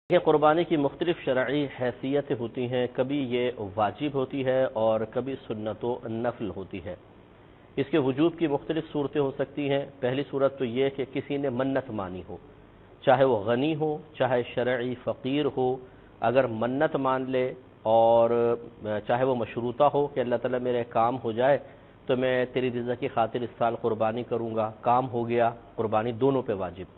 یہ قربانی کی مختلف شرعی حیثیتیں ہوتی ہیں، کبھی یہ واجب ہوتی ہے اور کبھی سنت و نفل ہوتی ہے۔ اس کے وجوب کی مختلف صورتیں ہو سکتی ہیں۔ پہلی صورت تو یہ کہ کسی نے منت مانی ہو، چاہے وہ غنی ہو چاہے شرعی فقیر ہو، اگر منت مان لے اور چاہے وہ مشروطہ ہو کہ اللہ تعالیٰ میرے کام ہو جائے تو میں تیری رضا کی خاطر اس سال قربانی کروں گا، کام ہو گیا، قربانی دونوں پہ واجب۔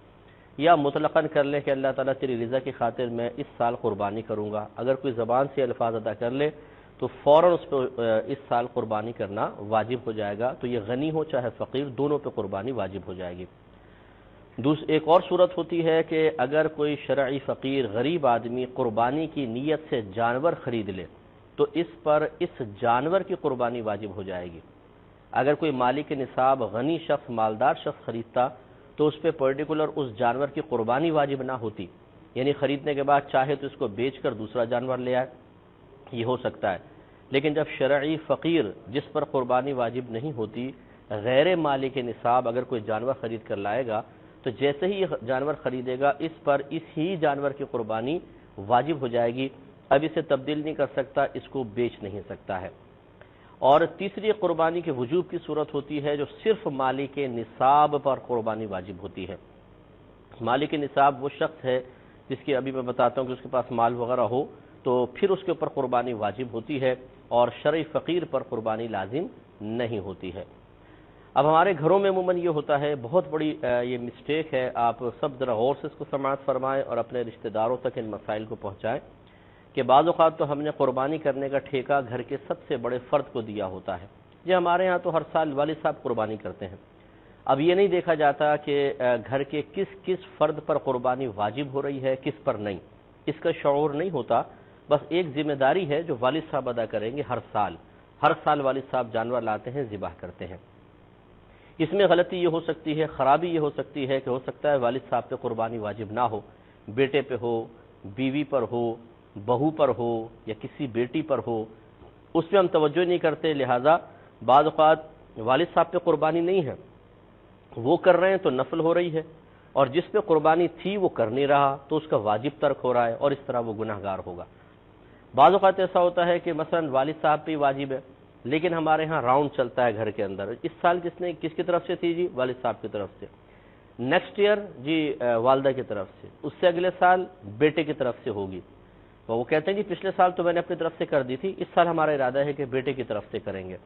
یا مطلقاً کر لے کہ اللہ تعالیٰ تیری رضا کی خاطر میں اس سال قربانی کروں گا، اگر کوئی زبان سے الفاظ ادا کر لے تو فوراً اس پہ اس سال قربانی کرنا واجب ہو جائے گا، تو یہ غنی ہو چاہے فقیر دونوں پہ قربانی واجب ہو جائے گی۔ ایک اور صورت ہوتی ہے کہ اگر کوئی شرعی فقیر غریب آدمی قربانی کی نیت سے جانور خرید لے تو اس پر اس جانور کی قربانی واجب ہو جائے گی۔ اگر کوئی مالک نصاب غنی شخص مالدار شخص خریدتا تو اس پہ پرٹیکولر اس جانور کی قربانی واجب نہ ہوتی، یعنی خریدنے کے بعد چاہے تو اس کو بیچ کر دوسرا جانور لے آئے، یہ ہو سکتا ہے۔ لیکن جب شرعی فقیر جس پر قربانی واجب نہیں ہوتی، غیر مالک نصاب اگر کوئی جانور خرید کر لائے گا تو جیسے ہی یہ جانور خریدے گا اس پر اس ہی جانور کی قربانی واجب ہو جائے گی، اب اسے تبدیل نہیں کر سکتا، اس کو بیچ نہیں سکتا ہے۔ اور تیسری قربانی کے وجوب کی صورت ہوتی ہے جو صرف مالک نصاب پر قربانی واجب ہوتی ہے۔ مالک نصاب وہ شخص ہے جس کی ابھی میں بتاتا ہوں کہ اس کے پاس مال وغیرہ ہو تو پھر اس کے اوپر قربانی واجب ہوتی ہے اور شرعی فقیر پر قربانی لازم نہیں ہوتی ہے۔ اب ہمارے گھروں میں عموماً یہ ہوتا ہے، بہت بڑی یہ مسٹیک ہے، آپ سب ذرا غور سے اس کو سماعت فرمائیں اور اپنے رشتہ داروں تک ان مسائل کو پہنچائیں کہ بعض اوقات تو ہم نے قربانی کرنے کا ٹھیکہ گھر کے سب سے بڑے فرد کو دیا ہوتا ہے۔ یہ ہمارے ہاں تو ہر سال والد صاحب قربانی کرتے ہیں، اب یہ نہیں دیکھا جاتا کہ گھر کے کس کس فرد پر قربانی واجب ہو رہی ہے کس پر نہیں، اس کا شعور نہیں ہوتا، بس ایک ذمہ داری ہے جو والد صاحب ادا کریں گے۔ ہر سال والد صاحب جانور لاتے ہیں، ذبح کرتے ہیں۔ اس میں غلطی یہ ہو سکتی ہے، خرابی یہ ہو سکتی ہے کہ ہو سکتا ہے والد صاحب پہ قربانی واجب نہ ہو، بیٹے پہ ہو، بیوی پر ہو، بہو پر ہو یا کسی بیٹی پر ہو، اس پہ ہم توجہ نہیں کرتے، لہٰذا بعض اوقات والد صاحب پہ قربانی نہیں ہے، وہ کر رہے ہیں تو نفل ہو رہی ہے، اور جس پہ قربانی تھی وہ کر نہیں رہا تو اس کا واجب ترک ہو رہا ہے اور اس طرح وہ گناہگار ہوگا۔ بعض اوقات ایسا ہوتا ہے کہ مثلا والد صاحب پہ واجب ہے لیکن ہمارے ہاں راؤنڈ چلتا ہے گھر کے اندر، اس سال کس کی طرف سے تھی جی؟ والد صاحب کی طرف سے، نیکسٹ ایئر جی والدہ کی طرف سے، اس سے اگلے سال بیٹے کی طرف سے ہوگی، تو وہ کہتے ہیں جی پچھلے سال تو میں نے اپنی طرف سے کر دی تھی، اس سال ہمارا ارادہ ہے کہ بیٹے کی طرف سے کریں گے،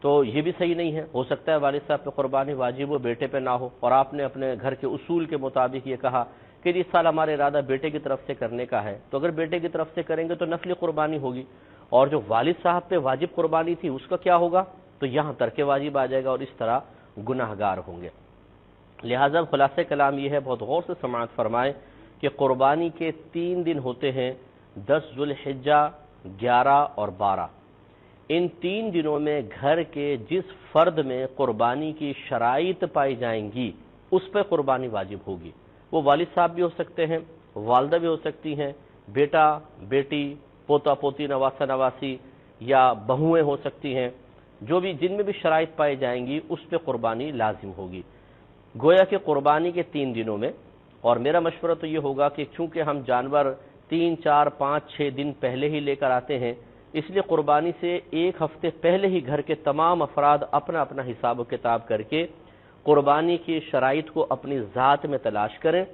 تو یہ بھی صحیح نہیں ہے۔ ہو سکتا ہے والد صاحب پہ قربانی واجب ہو، بیٹے پہ نہ ہو، اور آپ نے اپنے گھر کے اصول کے مطابق یہ کہا کہ اس سال ہمارا ارادہ بیٹے کی طرف سے کرنے کا ہے، تو اگر بیٹے کی طرف سے کریں گے تو نفلی قربانی ہوگی، اور جو والد صاحب پہ واجب قربانی تھی اس کا کیا ہوگا؟ تو یہاں ترک واجب آ جائے گا اور اس طرح گناہگار ہوں گے۔ لہٰذا خلاصہ کلام یہ ہے، بہت غور سے سماعت فرمائیں کہ قربانی کے 3 دن ہوتے ہیں، 10 ذو الحجہ، 11 اور 12۔ ان 3 دنوں میں گھر کے جس فرد میں قربانی کی شرائط پائی جائیں گی اس پہ قربانی واجب ہوگی۔ وہ والد صاحب بھی ہو سکتے ہیں، والدہ بھی ہو سکتی ہیں، بیٹا بیٹی، پوتا پوتی، نواسا نواسی، یا بہویں ہو سکتی ہیں، جن میں بھی شرائط پائی جائیں گی اس پہ قربانی لازم ہوگی۔ گویا کہ قربانی کے 3 دنوں میں، اور میرا مشورہ تو یہ ہوگا کہ چونکہ ہم جانور 3، 4، 5، 6 دن پہلے ہی لے کر آتے ہیں، اس لیے قربانی سے 1 ہفتے پہلے ہی گھر کے تمام افراد اپنا اپنا حساب و کتاب کر کے قربانی کی شرائط کو اپنی ذات میں تلاش کریں،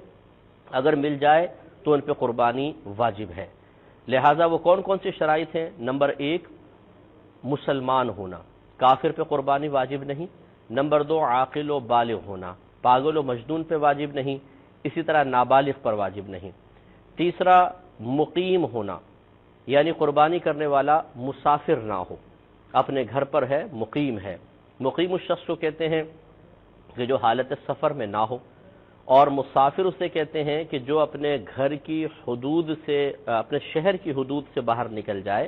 اگر مل جائے تو ان پہ قربانی واجب ہے۔ لہٰذا وہ کون کون سی شرائط ہیں؟ نمبر 1 مسلمان ہونا، کافر پہ قربانی واجب نہیں۔ نمبر 2 عاقل و بالغ ہونا، پاگل و مجنون پہ واجب نہیں، اسی طرح نابالغ پر واجب نہیں۔ تیسرا مقیم ہونا، یعنی قربانی کرنے والا مسافر نہ ہو، اپنے گھر پر ہے، مقیم ہے۔ مقیم اس شخص کو کہتے ہیں کہ جو حالت سفر میں نہ ہو، اور مسافر اسے کہتے ہیں کہ جو اپنے گھر کی حدود سے، اپنے شہر کی حدود سے باہر نکل جائے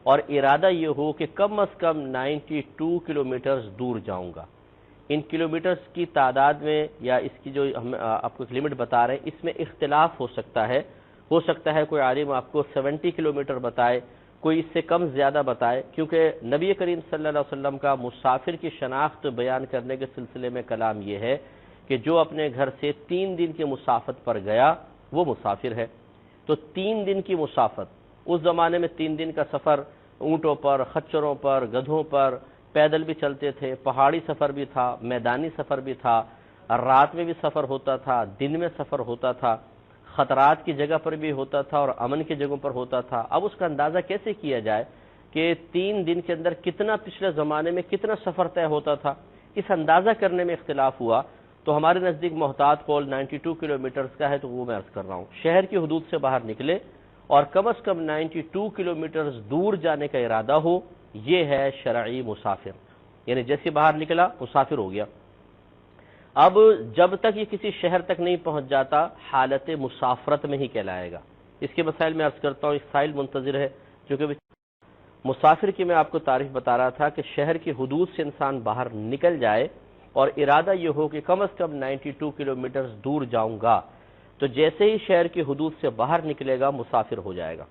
اور ارادہ یہ ہو کہ کم از کم 92 کلومیٹرز دور جاؤں گا۔ ان کلومیٹرز کی تعداد میں یا اس کی جو ہم آپ کو لمٹ بتا رہے ہیں اس میں اختلاف ہو سکتا ہے کوئی عالم آپ کو 70 کلومیٹر بتائے، کوئی اس سے کم زیادہ بتائے، کیونکہ نبی کریم صلی اللہ علیہ وسلم کا مسافر کی شناخت بیان کرنے کے سلسلے میں کلام یہ ہے کہ جو اپنے گھر سے 3 دن کی مسافت پر گیا وہ مسافر ہے۔ تو 3 دن کی مسافت، اس زمانے میں 3 دن کا سفر اونٹوں پر، خچروں پر، گدھوں پر، پیدل بھی چلتے تھے، پہاڑی سفر بھی تھا، میدانی سفر بھی تھا، رات میں بھی سفر ہوتا تھا، دن میں سفر ہوتا تھا، خطرات کی جگہ پر بھی ہوتا تھا اور امن کی جگہوں پر ہوتا تھا۔ اب اس کا اندازہ کیسے کیا جائے کہ 3 دن کے اندر کتنا پچھلے زمانے میں کتنا سفر طے ہوتا تھا، اس اندازہ کرنے میں اختلاف ہوا۔ تو ہمارے نزدیک محتاط قول 92 کلومیٹرز کا ہے، تو وہ میں عرض کر رہا ہوں، شہر کی حدود سے باہر نکلے اور کم از کم 92 کلومیٹرز دور جانے کا ارادہ ہو، یہ ہے شرعی مسافر، یعنی جیسے باہر نکلا مسافر ہو گیا۔ اب جب تک یہ کسی شہر تک نہیں پہنچ جاتا حالت مسافرت میں ہی کہلائے گا۔ اس کے مسائل میں عرض کرتا ہوں، ایک سائل منتظر ہے چونکہ مسافر کی میں آپ کو تعریف بتا رہا تھا کہ شہر کی حدود سے انسان باہر نکل جائے اور ارادہ یہ ہو کہ کم از کم 92 کلومیٹر دور جاؤں گا، تو جیسے ہی شہر کی حدود سے باہر نکلے گا مسافر ہو جائے گا۔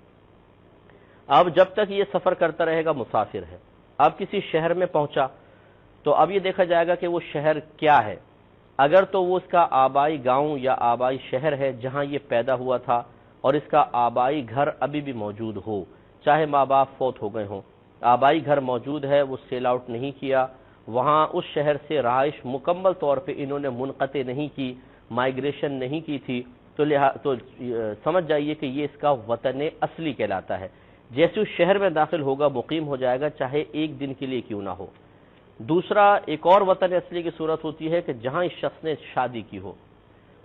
اب جب تک یہ سفر کرتا رہے گا مسافر ہے۔ اب کسی شہر میں پہنچا تو اب یہ دیکھا جائے گا کہ وہ شہر کیا ہے۔ اگر تو وہ اس کا آبائی گاؤں یا آبائی شہر ہے جہاں یہ پیدا ہوا تھا اور اس کا آبائی گھر ابھی بھی موجود ہو، چاہے ماں باپ فوت ہو گئے ہوں، آبائی گھر موجود ہے، وہ سیل آؤٹ نہیں کیا، وہاں اس شہر سے رہائش مکمل طور پہ انہوں نے منقطع نہیں کی، مائیگریشن نہیں کی تھی، تو سمجھ جائیے کہ یہ اس کا وطن اصلی کہلاتا ہے۔ جیسے اس شہر میں داخل ہوگا مقیم ہو جائے گا، چاہے 1 دن کے لیے کیوں نہ ہو۔ دوسرا ایک اور وطن اصلی کی صورت ہوتی ہے کہ جہاں اس شخص نے شادی کی ہو،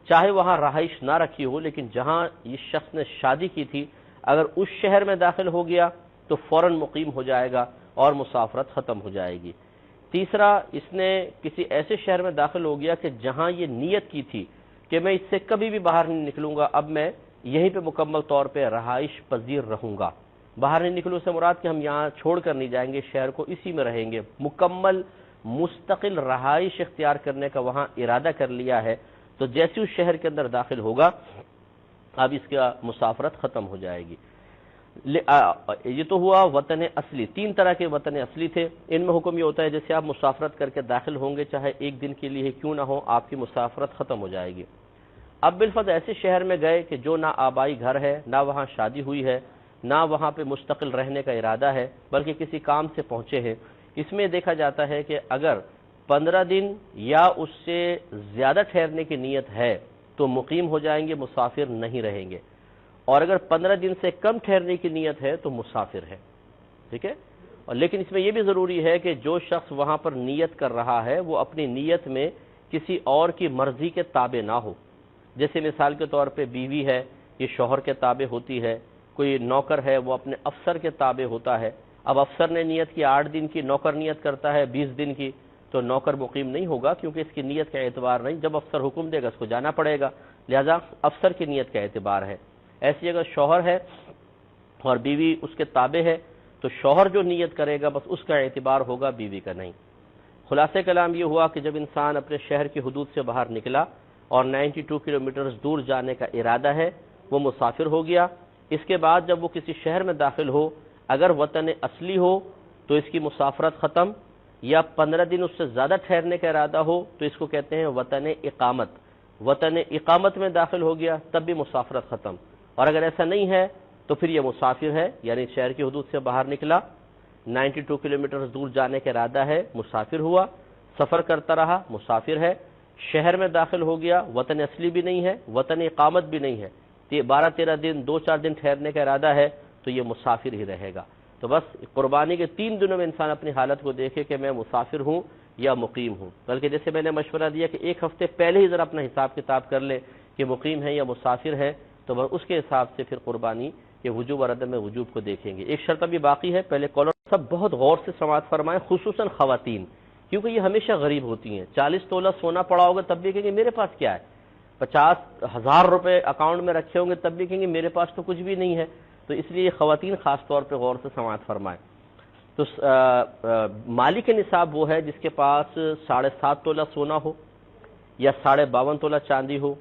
چاہے وہاں رہائش نہ رکھی ہو، لیکن جہاں اس شخص نے شادی کی تھی اگر اس شہر میں داخل ہو گیا تو فوراً مقیم ہو جائے گا اور مسافرت ختم ہو جائے گی۔ تیسرا، اس نے کسی ایسے شہر میں داخل ہو گیا کہ جہاں یہ نیت کی تھی کہ میں اس سے کبھی بھی باہر نہیں نکلوں گا، اب میں یہیں پہ مکمل طور پہ رہائش پذیر رہوں گا۔ باہر نہیں نکلوں سے مراد کہ ہم یہاں چھوڑ کر نہیں جائیں گے، شہر کو اسی میں رہیں گے، مکمل مستقل رہائش اختیار کرنے کا وہاں ارادہ کر لیا ہے، تو جیسے اس شہر کے اندر داخل ہوگا اب اس کا مسافرت ختم ہو جائے گی۔ یہ تو ہوا وطن اصلی۔ 3 طرح کے وطن اصلی تھے، ان میں حکم یہ ہوتا ہے جیسے آپ مسافرت کر کے داخل ہوں گے چاہے 1 دن کے لیے کیوں نہ ہو، آپ کی مسافرت ختم ہو جائے گی۔ اب بالفرض ایسے شہر میں گئے کہ جو نہ آبائی گھر ہے، نہ وہاں شادی ہوئی ہے، نہ وہاں پہ مستقل رہنے کا ارادہ ہے، بلکہ کسی کام سے پہنچے ہیں۔ اس میں دیکھا جاتا ہے کہ اگر 15 دن یا اس سے زیادہ ٹھہرنے کی نیت ہے تو مقیم ہو جائیں گے، مسافر نہیں رہیں گے، اور اگر 15 دن سے کم ٹھہرنے کی نیت ہے تو مسافر ہے، ٹھیک ہے۔ اور لیکن اس میں یہ بھی ضروری ہے کہ جو شخص وہاں پر نیت کر رہا ہے وہ اپنی نیت میں کسی اور کی مرضی کے تابع نہ ہو۔ جیسے مثال کے طور پہ بیوی ہے، یہ شوہر کے تابع ہوتی ہے، کوئی نوکر ہے وہ اپنے افسر کے تابع ہوتا ہے۔ اب افسر نے نیت کی 8 دن کی، نوکر نیت کرتا ہے 20 دن کی، تو نوکر مقیم نہیں ہوگا کیونکہ اس کی نیت کا اعتبار نہیں، جب افسر حکم دے گا اس کو جانا پڑے گا، لہذا افسر کی نیت کا اعتبار ہے۔ ایسی اگر شوہر ہے اور بیوی اس کے تابع ہے تو شوہر جو نیت کرے گا بس اس کا اعتبار ہوگا، بیوی کا نہیں۔ خلاصہ کلام یہ ہوا کہ جب انسان اپنے شہر کی حدود سے باہر نکلا اور 92 کلومیٹر دور جانے کا ارادہ ہے، وہ مسافر ہو گیا۔ اس کے بعد جب وہ کسی شہر میں داخل ہو، اگر وطن اصلی ہو تو اس کی مسافرت ختم، یا 15 دن اس سے زیادہ ٹھہرنے کا ارادہ ہو تو اس کو کہتے ہیں وطن اقامت۔ وطن اقامت میں داخل ہو گیا تب بھی مسافرت ختم، اور اگر ایسا نہیں ہے تو پھر یہ مسافر ہے، یعنی شہر کی حدود سے باہر نکلا، 92 کلومیٹر دور جانے کا ارادہ ہے، مسافر ہوا، سفر کرتا رہا، مسافر ہے، شہر میں داخل ہو گیا، وطن اصلی بھی نہیں ہے، وطن اقامت بھی نہیں ہے، 12-13 دن 2-4 دن ٹھہرنے کا ارادہ ہے تو یہ مسافر ہی رہے گا۔ تو بس قربانی کے 3 دنوں میں انسان اپنی حالت کو دیکھے کہ میں مسافر ہوں یا مقیم ہوں، بلکہ جیسے میں نے مشورہ دیا کہ 1 ہفتے پہلے ہی ذرا اپنا حساب کتاب کر لے کہ مقیم ہے یا مسافر ہے، تو بس اس کے حساب سے پھر قربانی کے وجوب اور عدم وجوب کو دیکھیں گے۔ ایک شرط ابھی باقی ہے، پہلے کالر سب بہت غور سے سماعت فرمائیں، خصوصاً خواتین، کیونکہ یہ ہمیشہ غریب ہوتی ہیں۔ 40 تولہ سونا پڑا ہوگا تب بھی کہیں گے میرے پاس کیا ہے، 50,000 روپے اکاؤنٹ میں رکھے ہوں گے تب بھی کہیں گے میرے پاس تو کچھ بھی نہیں ہے، تو اس لیے خواتین خاص طور پہ غور سے سماعت فرمائیں۔ تو مالک نصاب وہ ہے جس کے پاس 7.5 تولہ سونا ہو یا 52.5 تولہ چاندی ہو،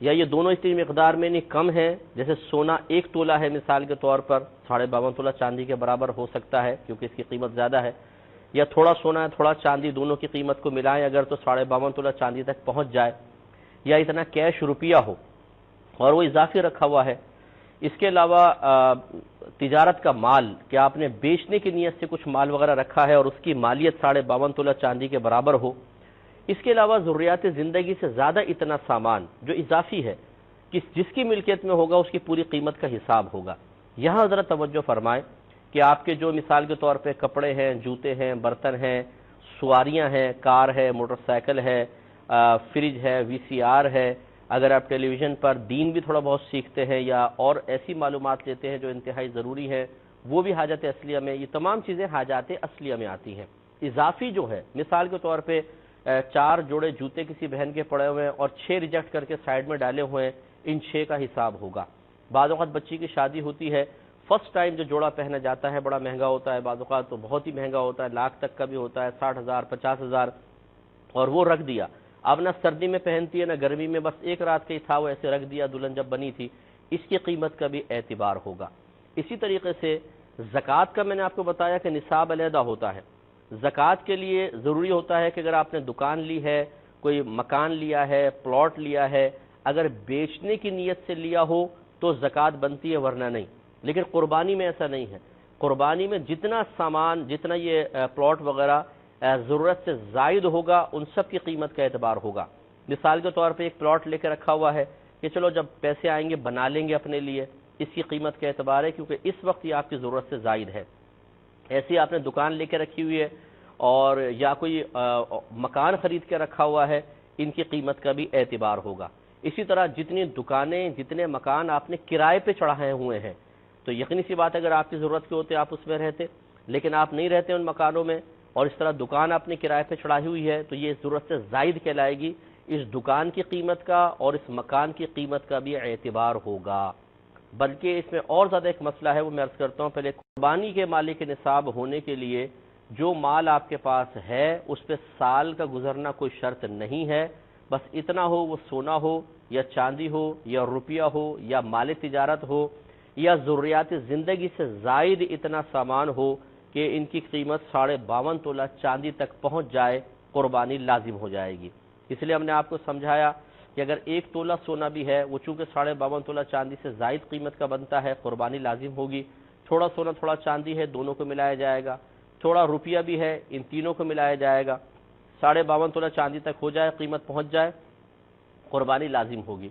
یا یہ دونوں اتنی مقدار میں نہیں کم ہے، جیسے سونا 1 تولہ ہے مثال کے طور پر 52.5 تولہ چاندی کے برابر ہو سکتا ہے کیونکہ اس کی قیمت زیادہ ہے، یا تھوڑا سونا ہے تھوڑا چاندی، دونوں کی قیمت کو ملائیں اگر تو 52.5 تولہ چاندی تک پہنچ جائے، یا اتنا کیش روپیہ ہو اور وہ اضافی رکھا ہوا ہے، اس کے علاوہ تجارت کا مال کہ آپ نے بیچنے کی نیت سے کچھ مال وغیرہ رکھا ہے اور اس کی مالیت 52.5 تولہ چاندی کے برابر ہو۔ اس کے علاوہ ضروریات زندگی سے زیادہ اتنا سامان جو اضافی ہے کہ جس کی ملکیت میں ہوگا اس کی پوری قیمت کا حساب ہوگا۔ یہاں ذرا توجہ فرمائیں کہ آپ کے جو مثال کے طور پہ کپڑے ہیں، جوتے ہیں، برتن ہیں، سواریاں ہیں، کار ہے، موٹر سائیکل ہے، فریج ہے، وی سی آر ہے، اگر آپ ٹیلی ویژن پر دین بھی تھوڑا بہت سیکھتے ہیں یا اور ایسی معلومات لیتے ہیں جو انتہائی ضروری ہے، وہ بھی حاجات اصلیہ میں، یہ تمام چیزیں حاجات اصلیہ میں آتی ہیں۔ اضافی جو ہے مثال کے طور پہ 4 جوڑے جوتے کسی بہن کے پڑے ہوئے ہیں اور 6 ریجیکٹ کر کے سائیڈ میں ڈالے ہوئے ہیں، ان 6 کا حساب ہوگا۔ بعض اوقات بچی کی شادی ہوتی ہے، فرسٹ ٹائم جو جوڑا پہنا جاتا ہے بڑا مہنگا ہوتا ہے، بعض اوقات تو بہت ہی مہنگا ہوتا ہے، لاکھ تک کا بھی ہوتا ہے، 60,000 50,000، اور وہ رکھ دیا۔ اب نہ سردی میں پہنتی ہے نہ گرمی میں، بس ایک رات کا ہی تھا، وہ ایسے رکھ دیا دلہن جب بنی تھی، اس کی قیمت کا بھی اعتبار ہوگا۔ اسی طریقے سے زکوٰۃ کا میں نے آپ کو بتایا کہ نصاب علیحدہ ہوتا ہے۔ زکوٰۃ کے لیے ضروری ہوتا ہے کہ اگر آپ نے دکان لی ہے، کوئی مکان لیا ہے، پلاٹ لیا ہے، اگر بیچنے کی نیت سے لیا ہو تو زکوٰۃ بنتی ہے، ورنہ نہیں۔ لیکن قربانی میں ایسا نہیں ہے۔ قربانی میں جتنا سامان، جتنا یہ پلاٹ وغیرہ ضرورت سے زائد ہوگا، ان سب کی قیمت کا اعتبار ہوگا۔ مثال کے طور پہ ایک پلاٹ لے کے رکھا ہوا ہے کہ چلو جب پیسے آئیں گے بنا لیں گے اپنے لیے، اس کی قیمت کا اعتبار ہے کیونکہ اس وقت یہ آپ کی ضرورت سے زائد ہے۔ ایسی آپ نے دکان لے کے رکھی ہوئی ہے اور یا کوئی مکان خرید کے رکھا ہوا ہے، ان کی قیمت کا بھی اعتبار ہوگا۔ اسی طرح جتنی دکانیں، جتنے مکان آپ نے کرائے پہ چڑھائے ہوئے ہیں، تو یقینی سی بات ہے اگر آپ کی ضرورت کے ہوتے آپ اس میں رہتے، لیکن آپ نہیں رہتے ان مکانوں میں، اور اس طرح دکان آپ نے کرائے پہ چڑھائی ہوئی ہے تو یہ ضرورت سے زائد کہلائے گی۔ اس دکان کی قیمت کا اور اس مکان کی قیمت کا بھی اعتبار ہوگا۔ بلکہ اس میں اور زیادہ ایک مسئلہ ہے، وہ میں عرض کرتا ہوں۔ پہلے قربانی کے مالک نصاب ہونے کے لیے جو مال آپ کے پاس ہے اس پہ سال کا گزرنا کوئی شرط نہیں ہے، بس اتنا ہو، وہ سونا ہو یا چاندی ہو یا روپیہ ہو یا مال تجارت ہو یا ضروریات زندگی سے زائد اتنا سامان ہو کہ ان کی قیمت 52.5 تولہ چاندی تک پہنچ جائے، قربانی لازم ہو جائے گی۔ اس لیے ہم نے آپ کو سمجھایا کہ اگر 1 تولہ سونا بھی ہے، وہ چونکہ 52.5 تولہ چاندی سے زائد قیمت کا بنتا ہے، قربانی لازم ہوگی۔ تھوڑا سونا تھوڑا چاندی ہے، دونوں کو ملایا جائے گا۔ تھوڑا روپیہ بھی ہے، ان تینوں کو ملایا جائے گا۔ 52.5 تولہ چاندی تک ہو جائے، قیمت پہنچ جائے، قربانی لازم ہوگی۔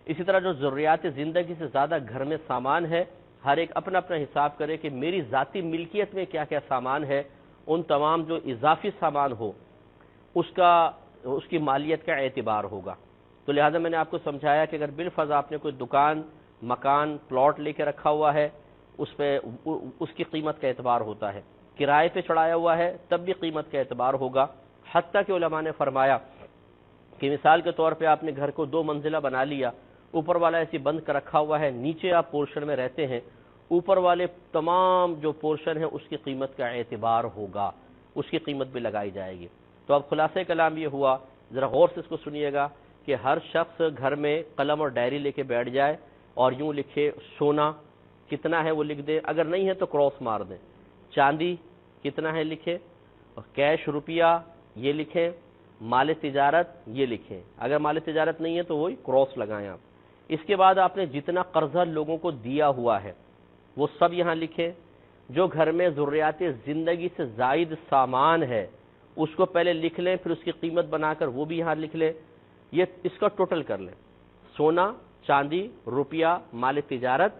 اسی طرح جو ضروریات زندگی سے زیادہ گھر میں سامان ہے، ہر ایک اپنا اپنا حساب کرے کہ میری ذاتی ملکیت میں کیا کیا سامان ہے، ان تمام جو اضافی سامان ہو اس کی مالیت کا اعتبار ہوگا۔ تو لہذا میں نے آپ کو سمجھایا کہ اگر بالفرض آپ نے کوئی دکان، مکان، پلاٹ لے کے رکھا ہوا ہے، اس کی قیمت کا اعتبار ہوتا ہے۔ کرائے پہ چڑھایا ہوا ہے تب بھی قیمت کا اعتبار ہوگا۔ حتیٰ کہ علماء نے فرمایا کہ مثال کے طور پہ آپ نے گھر کو 2 منزلہ بنا لیا، اوپر والا ایسی بند کر رکھا ہوا ہے، نیچے آپ پورشن میں رہتے ہیں، اوپر والے تمام جو پورشن ہیں اس کی قیمت کا اعتبار ہوگا، اس کی قیمت بھی لگائی جائے گی۔ تو اب خلاصہ کلام یہ ہوا، ذرا غور سے اس کو سنیے گا کہ ہر شخص گھر میں قلم اور ڈائری لے کے بیٹھ جائے اور یوں لکھے، سونا کتنا ہے وہ لکھ دے، اگر نہیں ہے تو کراس مار دیں، چاندی کتنا ہے لکھے، کیش روپیہ یہ لکھیں، مال تجارت یہ لکھیں، اگر مال تجارت نہیں ہے تو وہی کراس لگائیں آپ۔ اس کے بعد آپ نے جتنا قرضہ لوگوں کو دیا ہوا ہے وہ سب یہاں لکھیں۔ جو گھر میں ضروریات زندگی سے زائد سامان ہے اس کو پہلے لکھ لیں، پھر اس کی قیمت بنا کر وہ بھی یہاں لکھ لیں، یہ اس کا ٹوٹل کر لیں، سونا، چاندی، روپیہ، مال تجارت،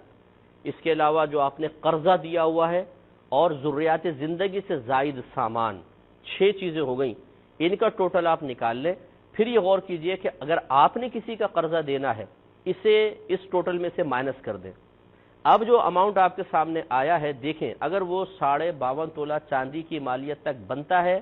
اس کے علاوہ جو آپ نے قرضہ دیا ہوا ہے اور ضروریات زندگی سے زائد سامان، 6 چیزیں ہو گئیں، ان کا ٹوٹل آپ نکال لیں۔ پھر یہ غور کیجئے کہ اگر آپ نے کسی کا قرضہ دینا ہے اسے اس ٹوٹل میں سے مائنس کر دیں۔ اب جو اماؤنٹ آپ کے سامنے آیا ہے دیکھیں، اگر وہ 52.5 تولہ چاندی کی مالیت تک بنتا ہے،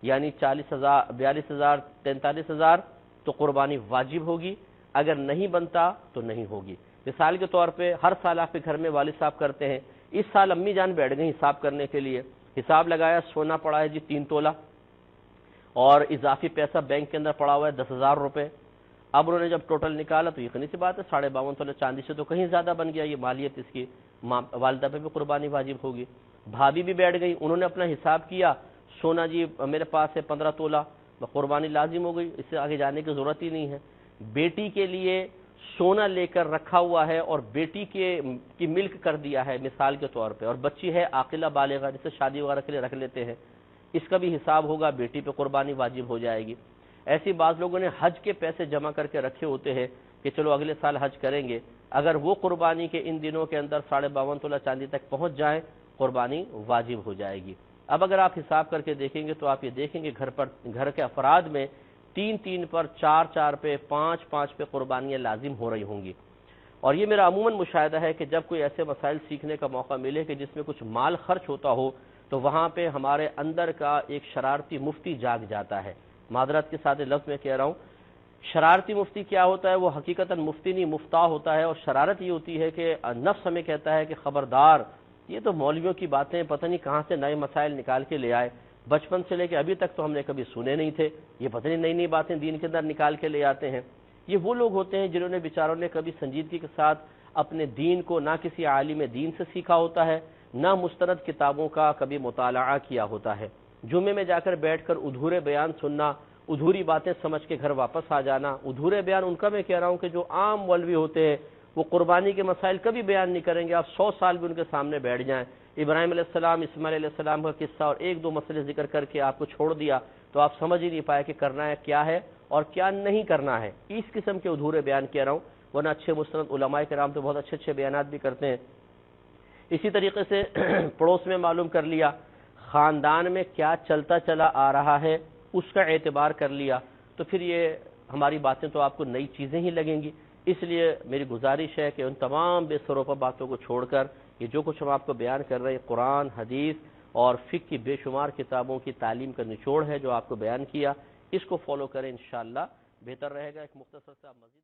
یعنی 40,000، 42,000، 43,000، تو قربانی واجب ہوگی، اگر نہیں بنتا تو نہیں ہوگی۔ مثال کے طور پہ ہر سال آپ کے گھر میں والد صاحب کرتے ہیں، اس سال امی جان بیٹھ گئی حساب کرنے کے لیے، حساب لگایا، سونا پڑا ہے جی 3 تولہ اور اضافی پیسہ بینک کے اندر پڑا ہوا ہے 10,000 روپے۔ اب انہوں نے جب ٹوٹل نکالا تو یقینی سی بات ہے 52.5 تولہ چاندی سے تو کہیں زیادہ بن گیا، یہ مالیت اس کی والدہ پہ بھی قربانی واجب ہوگی۔ بھابھی بھی بیٹھ گئی، انہوں نے اپنا حساب کیا، سونا جی میرے پاس ہے 15 تولہ، قربانی لازم ہو گئی، اس سے آگے جانے کی ضرورت ہی نہیں ہے۔ بیٹی کے لیے سونا لے کر رکھا ہوا ہے اور بیٹی کی ملک کر دیا ہے مثال کے طور پہ، اور بچی ہے عاقلہ بالغہ جسے شادی وغیرہ کے لیے رکھ لیتے ہیں، اس کا بھی حساب ہوگا، بیٹی پہ قربانی واجب ہو جائے گی۔ ایسی بعض لوگوں نے حج کے پیسے جمع کر کے رکھے ہوتے ہیں کہ چلو اگلے سال حج کریں گے، اگر وہ قربانی کے ان دنوں کے اندر 52.5 تولہ چاندی تک پہنچ جائیں قربانی واجب ہو جائے گی۔ اب اگر آپ حساب کر کے دیکھیں گے تو آپ یہ دیکھیں گے گھر کے افراد میں 3 پر، 4 پہ، 5 پہ قربانیاں لازم ہو رہی ہوں گی۔ اور یہ میرا عموماً مشاہدہ ہے کہ جب کوئی ایسے مسائل سیکھنے کا موقع ملے کہ جس میں کچھ مال خرچ ہوتا ہو تو وہاں پہ ہمارے اندر کا ایک شرارتی مفتی جاگ جاتا ہے۔ معذرت کے ساتھ لفظ میں کہہ رہا ہوں، شرارتی مفتی کیا ہوتا ہے؟ وہ حقیقتاً مفتی نہیں مفتا ہوتا ہے، اور شرارت یہ ہوتی ہے کہ نفس ہمیں کہتا ہے کہ خبردار، یہ تو مولویوں کی باتیں پتہ نہیں کہاں سے نئے مسائل نکال کے لے آئے، بچپن سے لے کے ابھی تک تو ہم نے کبھی سنے نہیں تھے، یہ پتہ نہیں نئی نئی باتیں دین کے اندر نکال کے لے آتے ہیں۔ یہ وہ لوگ ہوتے ہیں جنہوں نے بیچاروں نے کبھی سنجیدگی کے ساتھ اپنے دین کو نہ کسی عالم دین سے سیکھا ہوتا ہے، نہ مستند کتابوں کا کبھی مطالعہ کیا ہوتا ہے۔ جمعے میں جا کر بیٹھ کر ادھورے بیان سننا، ادھوری باتیں سمجھ کے گھر واپس آ جانا۔ ادھورے بیان ان کا میں کہہ رہا ہوں کہ جو عام مولوی ہوتے ہیں وہ قربانی کے مسائل کبھی بیان نہیں کریں گے، آپ 100 سال بھی ان کے سامنے بیٹھ جائیں، ابراہیم علیہ السلام، اسماعیل علیہ السلام کا قصہ اور 1-2 مسئلے ذکر کر کے آپ کو چھوڑ دیا تو آپ سمجھ ہی نہیں پائے کہ کرنا ہے کیا ہے اور کیا نہیں کرنا ہے۔ اس قسم کے ادھورے بیان کہہ رہا ہوں، ورنہ اچھے مستند علماء کرام تو بہت اچھے بیانات بھی کرتے ہیں۔ اسی طریقے سے پڑوس میں معلوم کر لیا، خاندان میں کیا چلتا چلا آ رہا ہے اس کا اعتبار کر لیا، تو پھر یہ ہماری باتیں تو آپ کو نئی چیزیں ہی لگیں گی۔ اس لیے میری گزارش ہے کہ ان تمام بے سروپا باتوں کو چھوڑ کر یہ جو کچھ ہم آپ کو بیان کر رہے ہیں، قرآن، حدیث اور فقہ کی بے شمار کتابوں کی تعلیم کا نچوڑ ہے جو آپ کو بیان کیا، اس کو فالو کریں، انشاءاللہ بہتر رہے گا۔ ایک مختصر سا مزید